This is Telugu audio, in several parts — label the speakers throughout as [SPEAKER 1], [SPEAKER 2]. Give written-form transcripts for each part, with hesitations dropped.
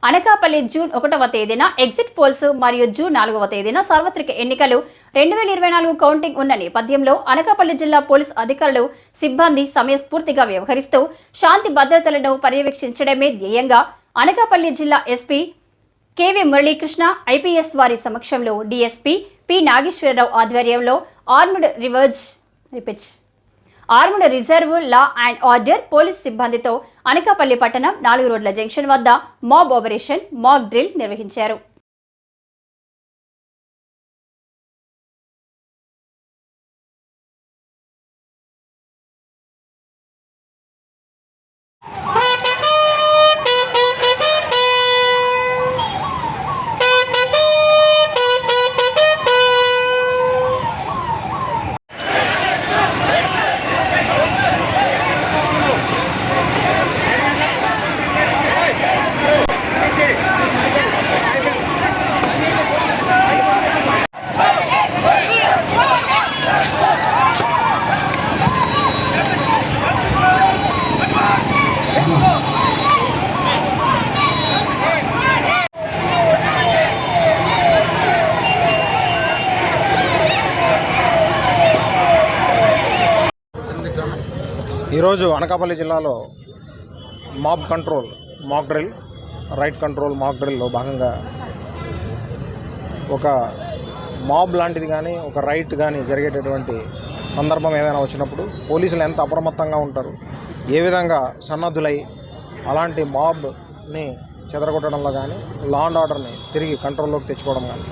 [SPEAKER 1] అనకాపల్లి జూన్ 1వ తేదీన ఎగ్జిట్ పోల్స్ మరియు జూన్ 4వ తేదీన సార్వత్రిక ఎన్నికలు 2024 కౌంటింగ్ ఉన్న నేపథ్యంలో అనకాపల్లి జిల్లా పోలీస్ అధికారులు సిబ్బంది సమయస్ఫూర్తిగా వ్యవహరిస్తూ శాంతి భద్రతలను పర్యవేక్షించడమే ధ్యేయంగా అనకాపల్లి జిల్లా ఎస్పీ కేవీ మురళీకృష్ణ ఐపీఎస్ వారి సమక్షంలో డీఎస్పీ పి నాగేశ్వరరావు ఆధ్వర్యంలో armed reserve law and order police సిబ్బందితో అనకాపల్లి పట్టణం 4 రోడ్ల జంక్షన్ వద్ద మాబ్ ఆపరేషన్ మాక్ డ్రిల్ నిర్వహించారు.
[SPEAKER 2] ఈరోజు అనకాపల్లి జిల్లాలో mob control mock drill, riot control mock డ్రిల్లో భాగంగా ఒక మాబ్ లాంటిది కానీ ఒక రైట్ కానీ జరిగేటటువంటి సందర్భం ఏదైనా వచ్చినప్పుడు పోలీసులు ఎంత అప్రమత్తంగా ఉంటారు, ఏ విధంగా సన్నద్ధులై అలాంటి మాబ్ని చెదరగొట్టడంలో కానీ లా అండ్ ఆర్డర్ని తిరిగి కంట్రోల్లోకి తెచ్చుకోవడం కానీ,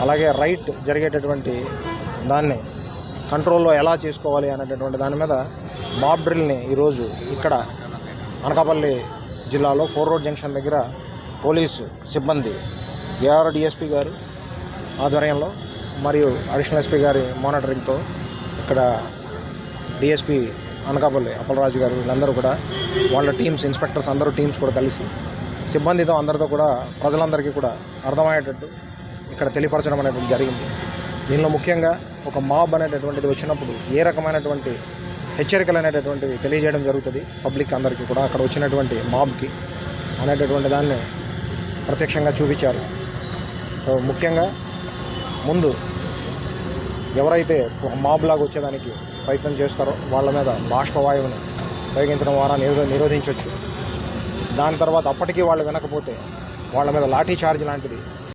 [SPEAKER 2] అలాగే రైట్ జరిగేటటువంటి దాన్ని కంట్రోల్లో ఎలా చేసుకోవాలి అనేటటువంటి దాని మీద మాబ్ డ్రిల్ని ఈరోజు ఇక్కడ అనకాపల్లి జిల్లాలో 4 రోడ్ జంక్షన్ దగ్గర పోలీసు సిబ్బంది ఏఆర్ డిఎస్పీ గారు ఆధ్వర్యంలో మరియు అడిషనల్ ఎస్పీ గారి మానిటరింగ్తో ఇక్కడ డిఎస్పీ అనకాపల్లి అప్పలరాజు గారు వీళ్ళందరూ కూడా వాళ్ళ టీమ్స్, ఇన్స్పెక్టర్స్ అందరూ టీమ్స్ కూడా కలిసి సిబ్బందితో అందరితో కూడా ప్రజలందరికీ కూడా అర్థమయ్యేటట్టు ఇక్కడ తెలియపరచడం అనేటువంటి జరిగింది. దీనిలో ముఖ్యంగా ఒక మాబ్ అనేటటువంటిది వచ్చినప్పుడు ఏ రకమైనటువంటి హెచ్చరికలు అనేటటువంటివి తెలియజేయడం జరుగుతుంది పబ్లిక్ అందరికీ కూడా. అక్కడ వచ్చినటువంటి మాబ్కి అనేటటువంటి దాన్ని ప్రత్యక్షంగా చూపించారు. ముఖ్యంగా ముందు ఎవరైతే ఒక మాబ్ లాగా వచ్చేదానికి ప్రయత్నం చేస్తారో వాళ్ళ మీద బాష్పవాయువుని ఉపయోగించడం ద్వారా నిరోధించవచ్చు. దాని తర్వాత అప్పటికీ వాళ్ళు వినకపోతే వాళ్ళ మీద లాఠీ చార్జ్ లాంటిది